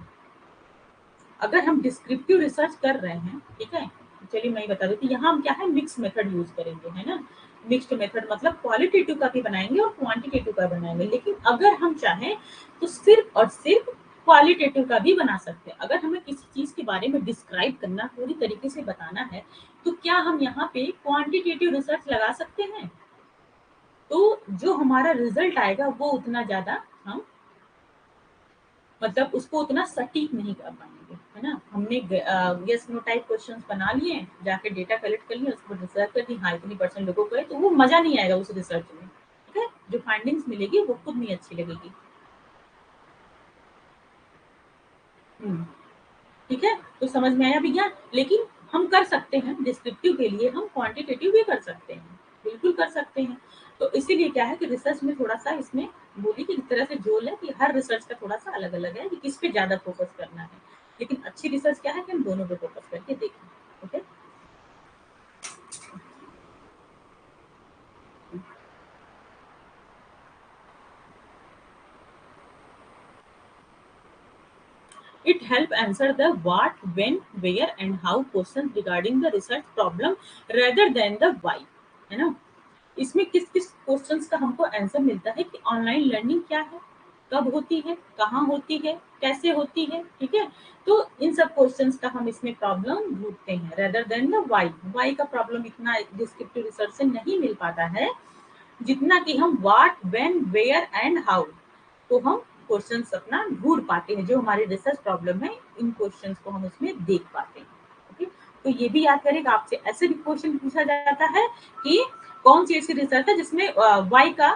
S1: अगर हम डिस्क्रिप्टिव रिसर्च कर रहे हैं, ठीक है, चलिए मैं बता देती हूँ, यहाँ हम क्या है मिक्स मेथड यूज करेंगे, है ना। मिक्स्ड मेथड मतलब क्वालिटेटिव का भी बनाएंगे और क्वांटिटेटिव का बनाएंगे, लेकिन अगर हम चाहें तो सिर्फ और सिर्फ क्वालिटेटिव का भी बना सकते हैं। अगर हमें किसी चीज के बारे में डिस्क्राइब करना, पूरी तरीके से बताना है, तो क्या हम यहाँ पे क्वांटिटेटिव रिसर्च लगा सकते हैं? तो जो हमारा रिजल्ट आएगा वो उतना ज्यादा हम मतलब उसको उतना सटीक नहीं कर पाएंगे, है ना। हमने यस नो टाइप क्वेश्चंस बना लिए, जाके डेटा कलेक्ट कर लिया, उसको रिसर्च कर दी, हाँ इतनी परसेंट लोगों को है, तो वो मजा नहीं आएगा उस रिसर्च में, ठीक है। जो फाइंडिंग्स मिलेगी वो खुद नहीं अच्छी लगेगी। हम्म, ठीक है, तो समझ में आया भैया। लेकिन हम कर सकते हैं डिस्क्रिप्टिव के लिए, हम क्वांटिटेटिव भी कर सकते हैं, बिल्कुल कर सकते हैं। तो इसीलिए क्या है कि रिसर्च में थोड़ा सा इसमें बोली कि इस तरह से जोल है कि हर रिसर्च का थोड़ा सा अलग अलग है कि किस पे ज्यादा फोकस करना है। लेकिन अच्छी रिसर्च क्या है कि हम दोनों पे फोकस करके देखें। Okay, it help answer the what, when, where and how questions regarding the research problem rather than the why, है ना। इसमें किस किस क्वेश्चंस का हमको आंसर मिलता है कि ऑनलाइन लर्निंग क्या है, कब होती है, कहाँ होती है, कैसे होती है, ठीक है। तो इन सब क्वेश्चंस का हम इसमें प्रॉब्लम ढूंढते हैं rather than the why. Why का प्रॉब्लम इतना डिस्क्रिप्टिव रिसर्च से नहीं मिल पाता है जितना कि हम what, when, where and how, तो हम क्वेश्चंस अपना ढूंढ पाते हैं। जो हमारी रिसर्च प्रॉब्लम है, इन क्वेश्चंस को हम उसमें देख पाते हैं। ओके, तो ये भी याद करेगा, आपसे ऐसे भी क्वेश्चन पूछा जाता है कि कौन सी ऐसी रिसर्च है जिसमें वाई का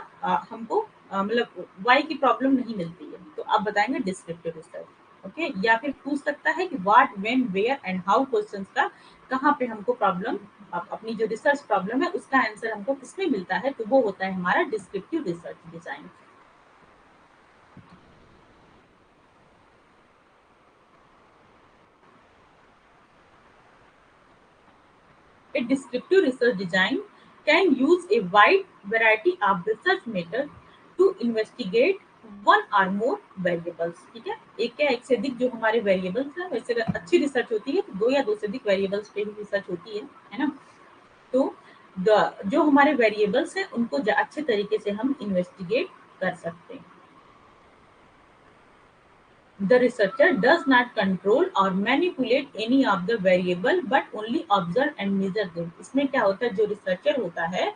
S1: हमको मतलब वाई की प्रॉब्लम नहीं मिलती है, तो आप बताएंगे डिस्क्रिप्टिव रिसर्च। ओके, या फिर पूछ सकता है कि what, when, where and how questions का कहाँ पे हमको प्रॉब्लम, अपनी जो रिसर्च प्रॉब्लम है उसका आंसर हमको किसमें मिलता है, तो वो होता है हमारा descriptive research design. A descriptive research design can use a wide variety of research methods to investigate one or more variables। ठीक है, एक या एक से अधिक जो हमारे वेरिएबल्स हैं, वैसे अगर अच्छी रिसर्च होती है तो दो या दो से अधिक वेरिएबल्स पे ही रिसर्च होती है ना। तो जो हमारे वेरिएबल्स हैं उनको अच्छे तरीके से हम इन्वेस्टिगेट कर सकते हैं। The researcher does not control or manipulate any of the variable but only observe and measure them। इसमें क्या होता है, जो रिसर्चर होता है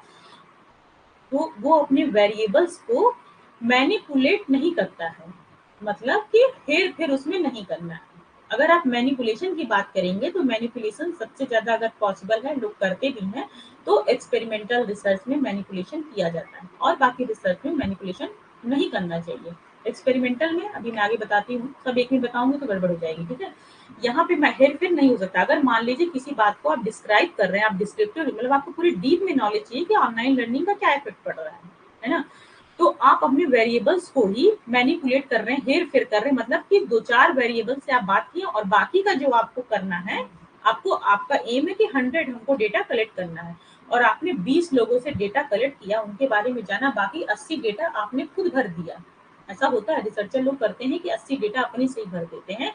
S1: वो अपने वेरिएबल्स को मैनिपुलेट नहीं करता है, मतलब कि हेर फेर उसमें नहीं करना है। अगर आप मैनिपुलेशन की बात करेंगे तो मैनिपुलेशन सबसे ज्यादा अगर पॉसिबल है, लोग करते भी हैं, तो एक्सपेरिमेंटल रिसर्च में मैनिपुलेशन किया जाता है और बाकी रिसर्च में मैनिपुलेशन नहीं करना चाहिए। एक्सपेरिमेंटल में अभी मैं आगे बताती हूँ, सब एक में बताऊंगी तो गड़बड़ हो जाएगी, ठीक है। यहाँ पे हेर फेर नहीं हो सकता। अगर मान लीजिए किसी बात को आप डिस्क्राइब कर रहे हैं, आप डिस्क्रिप्टिव मतलब आपको पूरी डीप में नॉलेज चाहिए कि ऑनलाइन लर्निंग का क्या इफेक्ट पड़ रहा है ना, तो आप अपने वेरिएबल्स को ही मैनिपुलेट कर रहे हैं, हेर फेर कर रहे हैं, मतलब कि दो चार वेरिएबल से आप बात किए और बाकी का जो आपको करना है, आपको आपका एम है कि 100 हमको डेटा कलेक्ट करना है और आपने 20 लोगों से डेटा कलेक्ट किया, उनके बारे में जाना, बाकी 80 डेटा आपने खुद भर दिया, ऐसा होता है, रिसर्चर लोग करते हैं कि 80 डेटा अपने से ही भर देते हैं,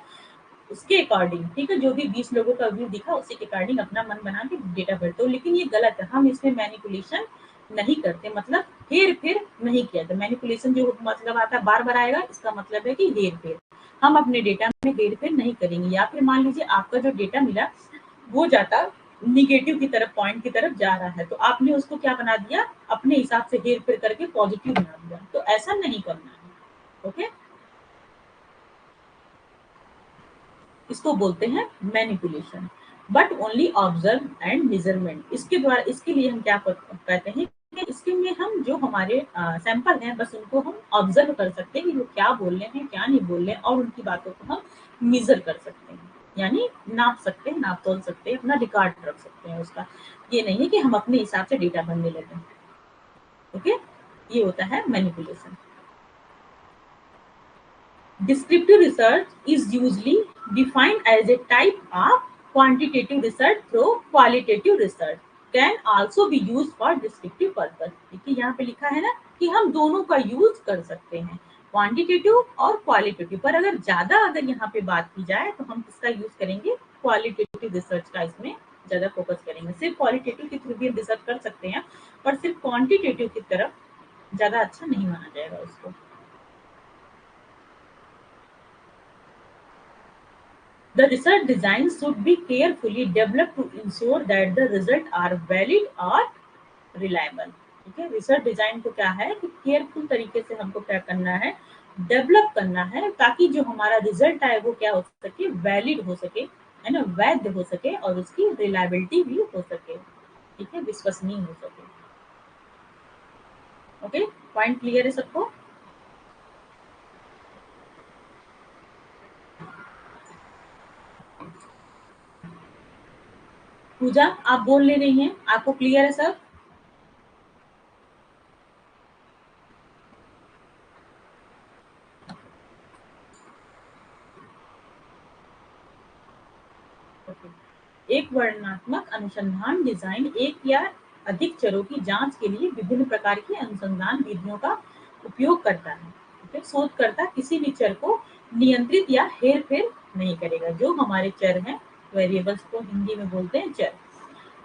S1: उसके अकॉर्डिंग, ठीक है, जो भी 20 लोगों का व्यू दिखा उसी के अकॉर्डिंग अपना मन बना के डेटा भरते हो, लेकिन ये गलत है। हम इसमें मैनिपुलेशन नहीं करते, मतलब हेर फेर नहीं किया जाता। मैनिपुलेशन जो मतलब आता है बार बार आएगा, इसका मतलब है कि हेर फेर। हम अपने डेटा में हेर फेर नहीं करेंगे। या फिर मान लीजिए आपका जो डेटा मिला वो जाता निगेटिव की तरफ, पॉइंट की तरफ जा रहा है, तो आपने उसको क्या बना दिया, अपने हिसाब से हेर फेर करके पॉजिटिव बना दिया, तो ऐसा नहीं करना है। ओके, इसको बोलते हैं manipulation. But only observe and measurement, इसके द्वारा, इसके लिए हम क्या कहते हैं कि इसके में हम जो हमारे सैंपल हैं बस उनको हम ऑब्जर्व कर सकते हैं कि वो क्या बोल रहे हैं क्या नहीं बोल रहे हैं, और उनकी बातों को हम मेजर कर सकते हैं, यानी नाप सकते हैं, नाप तोल सकते हैं, अपना रिकॉर्ड रख सकते हैं उसका। ये नहीं है कि हम अपने हिसाब से डेटा भरने लगे। ओके, ये होता है manipulation. Descriptive research is usually defined as a type of quantitative research, though qualitative research can also be used for descriptive purpose। देखिए यहाँ पे लिखा है ना कि हम दोनों का यूज कर सकते हैं, क्वांटिटेटिव और क्वालिटेटिव। पर अगर ज्यादा अगर यहाँ पे बात की जाए तो हम किसका यूज करेंगे, क्वालिटेटिव रिसर्च का इसमें ज्यादा फोकस करेंगे। सिर्फ क्वालिटेटिव के थ्रू भी रिसर्च कर सकते हैं, पर सिर्फ क्वांटिटेटिव की तरफ ज्यादा अच्छा नहीं माना जाएगा उसको। The research design should be carefully developed to ensure that the results are valid or reliable। ठीक है, रिसर्च डिजाइन को क्या है कि केयरफुल तरीके से हमको क्या करना है, डेवलप करना है, ताकि जो हमारा रिजल्ट आए वो क्या हो सके, वैलिड हो सके, है ना, वैध हो सके, और उसकी रिलायबिलिटी भी हो सके, ठीक है, विश्वसनीय हो सके। ओके, पॉइंट क्लियर है सबको? पूजा, आप बोल ले रही हैं, आपको क्लियर है सब? एक वर्णनात्मक अनुसंधान डिजाइन एक या अधिक चरों की जांच के लिए विभिन्न प्रकार की अनुसंधान विधियों का उपयोग करता है। ठीक है? शोधकर्ता किसी भी चर को नियंत्रित या हेर फेर नहीं करेगा। जो हमारे चर हैं, वेरिएबल्स को हिंदी में बोलते हैं चर,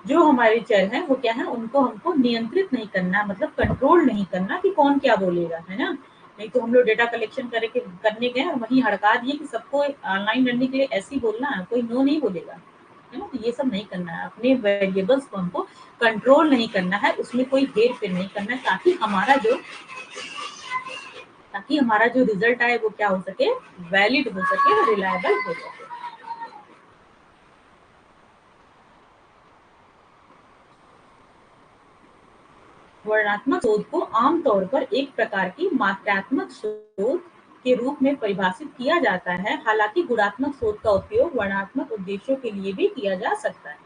S1: जो हमारे चर हैं वो क्या है, उनको हमको नियंत्रित नहीं करना, मतलब कंट्रोल नहीं करना कि कौन क्या बोलेगा, है ना। नहीं तो हम लोग डेटा कलेक्शन करने गए और वहीं हड़का दिए कि सबको ऑनलाइन लर्निंग के लिए ऐसे ही बोलना है, कोई नो नहीं बोलेगा, है ना। तो ये सब नहीं करना है, अपने वेरिएबल्स को हमको कंट्रोल नहीं करना है, उसमें कोई हेर फेर नहीं करना है, ताकि हमारा जो रिजल्ट आए वो क्या हो सके, वैलिड हो सके, रिलायबल हो सके। वर्णनात्मक शोध को आमतौर पर एक प्रकार की मात्रात्मक शोध के रूप में परिभाषित किया जाता है, हालांकि गुणात्मक शोध का उपयोग वर्णनात्मक उद्देश्यों के लिए भी किया जा सकता है।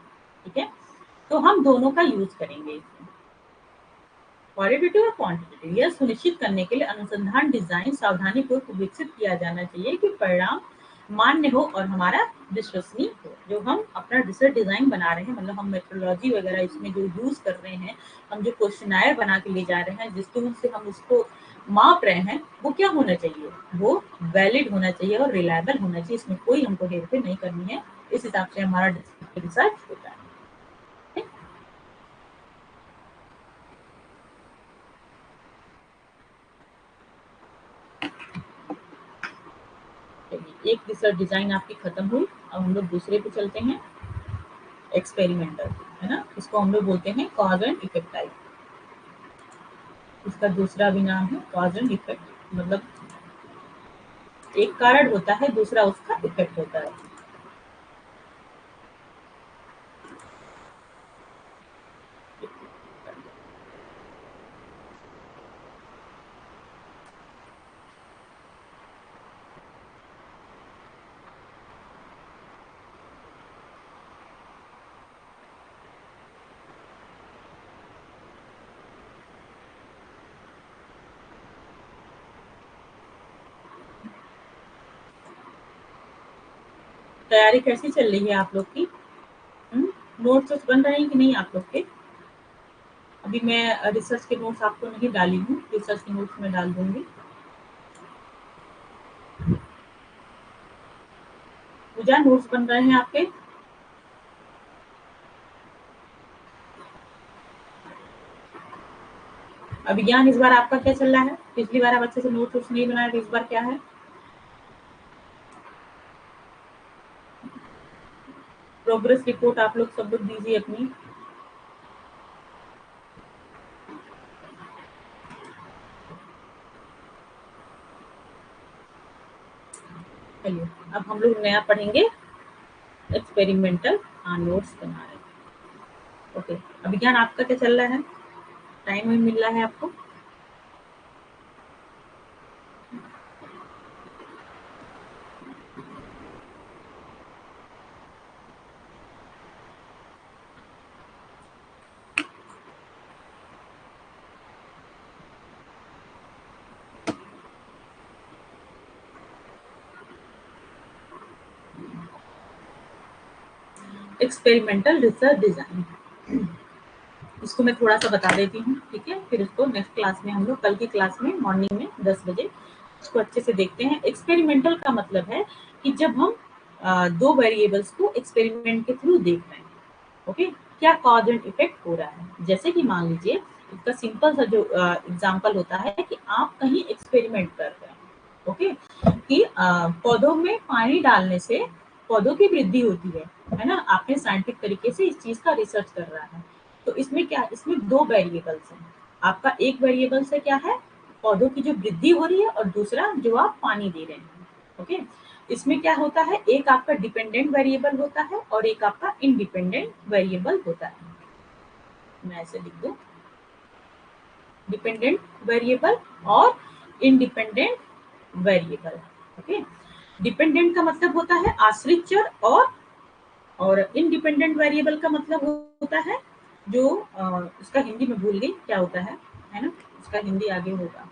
S1: ठीक है, तो हम दोनों का यूज करेंगे इसमें, क्वालिटेटिव और क्वांटिटेटिव। यह सुनिश्चित करने के लिए अनुसंधान डिजाइन सावधानीपूर्वक विकसित किया जाना चाहिए कि परिणाम मान्य हो और हमारा विश्वसनीय हो। जो हम अपना रिसर्च डिजाइन बना रहे हैं, मतलब हम मेट्रोलॉजी वगैरह इसमें जो यूज कर रहे हैं, हम जो क्वेश्चनायर बना के ले जा रहे हैं, जिस टूल से हम उसको माप रहे हैं, वो क्या होना चाहिए, वो वैलिड होना चाहिए और रिलायबल होना चाहिए, इसमें कोई हमको हेरफेर नहीं करनी है। इस हिसाब से हमारा रिसर्च होता है। चलिए, एक रिसर्च डिजाइन आपकी खत्म हुई, अब हम लोग दूसरे पे चलते हैं, एक्सपेरिमेंटल, है ना। इसको हम लोग बोलते हैं कॉज एंड इफेक्ट टाइप। इसका दूसरा भी नाम है कॉज एंड इफेक्ट, मतलब एक कारण होता है, दूसरा उसका इफेक्ट होता है। तैयारी कैसी चल रही है आप लोग की? नोट्स बन रहे हैं कि नहीं आप लोग के? अभी मैं रिसर्च के नोट्स आपको नहीं डाली हूँ, रिसर्च के नोट्स में डाल दूंगी। पूजा नोट्स बन रहे हैं आपके? अभिज्ञान इस बार आपका क्या चल रहा है? पिछली बार आप अच्छे से नोट्स नहीं बनाए तो इस बार क्या है? प्रोग्रेस रिपोर्ट आप लोग सब लोग दीजिए अपनी। चलिए अब हम लोग नया पढ़ेंगे एक्सपेरिमेंटल। हाँ नोट्स बना रहे हैं। ओके अभिज्ञान आपका क्या चल रहा है? टाइम में मिल रहा है आपको? एक्सपेरिमेंटल रिसर्च डिजाइन, इसको मैं थोड़ा सा बता देती हूँ, ठीक है? फिर इसको नेक्स्ट क्लास में हम लोग कल की क्लास में मॉर्निंग में 10 बजे इसको अच्छे से देखते हैं। एक्सपेरिमेंटल का मतलब है कि जब हम दो वेरिएबल्स को एक्सपेरिमेंट के थ्रू देख रहे हैं, ओके, क्या कॉज एंड इफेक्ट हो रहा है। जैसे कि मान लीजिए इसका सिंपल सा जो एग्जांपल होता है कि आप कहीं एक्सपेरिमेंट कर रहे हैं, ओके, कि पौधों में पानी डालने से पौधों की वृद्धि होती है ना? आपने साइंटिफिक तरीके से इस चीज का रिसर्च कर रहा है। तो इसमें क्या, इसमें दो वेरिएबल्स हैं। आपका एक वेरिएबल से क्या है, पौधों की जो वृद्धि हो रही है, और दूसरा जो आप पानी दे रहे हैं, ओके। इसमें क्या होता है, एक आपका डिपेंडेंट वेरिएबल होता है और एक आपका इंडिपेंडेंट वेरिएबल होता है। मैं ऐसे लिख दूं, डिपेंडेंट वेरिएबल और इंडिपेंडेंट वेरिएबल, ओके। डिपेंडेंट का मतलब होता है आश्रित चर, और इंडिपेंडेंट वेरिएबल का मतलब होता है जो उसका हिंदी में भूल गई क्या होता है ना? उसका हिंदी आगे होगा।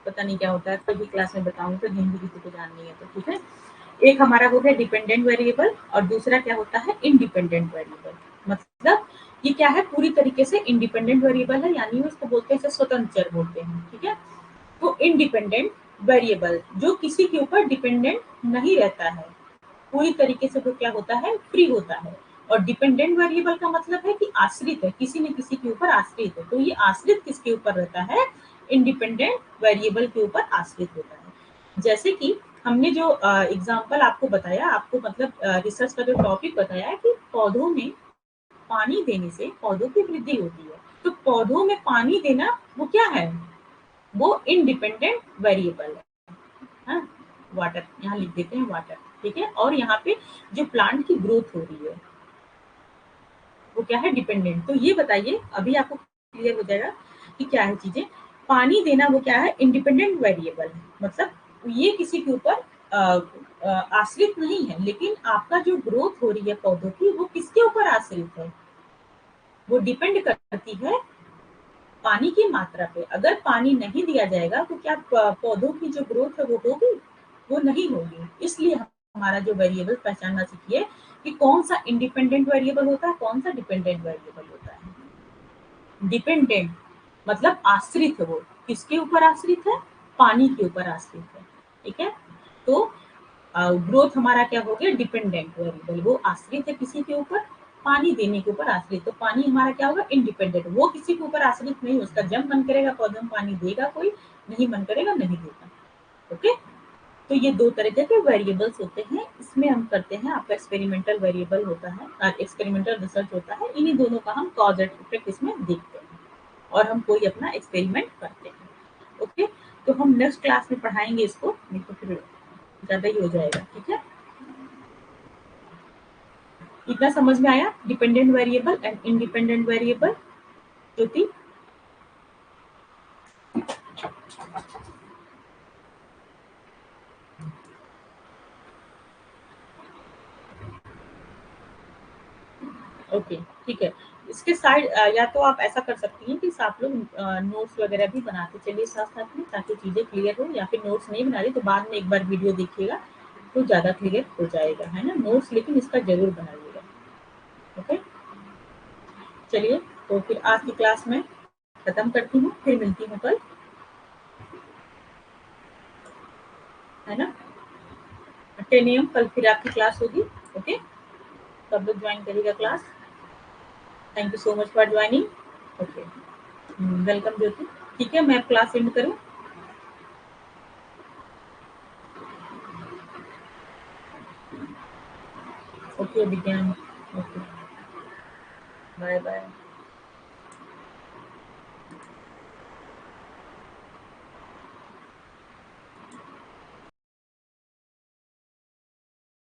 S1: पता नहीं क्या होता है, कल की क्लास में बताऊंगी, तो हिंदी किसी को जाननी है तो ठीक है। एक हमारा हो गया डिपेंडेंट वेरिएबल और दूसरा क्या होता है, इंडिपेंडेंट वेरिएबल। मतलब ये क्या है, पूरी तरीके से इंडिपेंडेंट वेरिएबल है, यानी उसको बोलते हैं, स्वतंत्र चर बोलते हैं, ठीक है। तो इंडिपेंडेंट वेरिएबल जो किसी के ऊपर डिपेंडेंट नहीं रहता है, पूरी तरीके से वो क्या होता है, फ्री होता है। और डिपेंडेंट वेरिएबल का मतलब है कि आश्रित है, किसी न किसी के ऊपर आश्रित है। तो ये आश्रित किसके ऊपर रहता है, इंडिपेंडेंट वेरिएबल के ऊपर आश्रित होता है। जैसे कि हमने जो एग्जाम्पल आपको बताया, आपको मतलब रिसर्च का जो टॉपिक बताया है कि पौधों में पानी देने से पौधों की वृद्धि होती है। तो पौधों में पानी देना वो क्या है, वो इंडिपेंडेंट वेरिएबल है। हाँ, वाटर यहाँ लिख देते हैं, वाटर, ठीक है। और यहाँ पे जो प्लांट की ग्रोथ हो रही है वो क्या है, डिपेंडेंट। तो ये बताइए, अभी आपको क्लियर हो जाएगा कि क्या है चीजें। पानी देना वो क्या है, इंडिपेंडेंट वेरिएबल है, मतलब ये किसी के ऊपर आश्रित नहीं है। लेकिन आपका जो ग्रोथ हो रही है पौधों की, वो किसके ऊपर आश्रित है, वो डिपेंड करती है पानी की मात्रा पे। अगर पानी नहीं दिया जाएगा तो क्या पौधों की जो ग्रोथ है वो होगी, वो नहीं होगी। इसलिए हमारा जो वेरिएबल पहचानना सीखिए कि कौन सा इंडिपेंडेंट वेरिएबल होता है, कौन सा डिपेंडेंट वेरिएबल होता है। डिपेंडेंट मतलब आश्रित है, वो किसके ऊपर आश्रित है, पानी के ऊपर आश्रित है, ठीक है। तो ग्रोथ हमारा क्या हो गया, डिपेंडेंट वेरिएबल, वो आश्रित है किसी के ऊपर, पानी देने के ऊपर आश्रित। तो पानी हमारा क्या होगा, इंडिपेंडेंट, वो किसी के ऊपर आश्रित नहीं, उसका जब मन करेगा पौधे में पानी देगा कोई, नहीं मन करेगा नहीं देगा, ओके। तो ये दो तरीके के वेरिएबल्स होते हैं। इसमें हम करते हैं, आपका एक्सपेरिमेंटल वेरिएबल होता है, एक्सपेरिमेंटल रिसर्च होता है। इन्हीं दोनों का हम कॉज एंड इफेक्ट इसमें देखते हैं और हम कोई अपना एक्सपेरिमेंट करते हैं, ओके। तो हम नेक्स्ट क्लास में पढ़ाएंगे इसको, नहीं तो फिर ज्यादा ही हो जाएगा, ठीक है। इतना समझ में आया, dependent variable and independent variable, Jyoti? Okay, ठीक है। इसके साइड या तो आप ऐसा कर सकती हैं कि आप लोग नोट्स वगैरह भी बनाते चलिए साथ साथ में, ताकि चीजें क्लियर हो। या फिर नोट्स नहीं बना रही तो बाद में एक बार वीडियो देखिएगा तो ज्यादा क्लियर हो जाएगा, है ना? नोट्स लेकिन इसका जरूर बनाइएगा, ओके। चलिए, तो फिर आज की क्लास में खत्म करती हूँ, फिर मिलती हूँ कल। 10 AM कल फिर आपकी क्लास होगी। ओके, सब लोग ज्वाइन करिएगा class. Thank you so much for joining. Okay, welcome Jyoti. ठीक है, मैं क्लास एंड करूँ? Okay Vigyan. Okay, bye bye.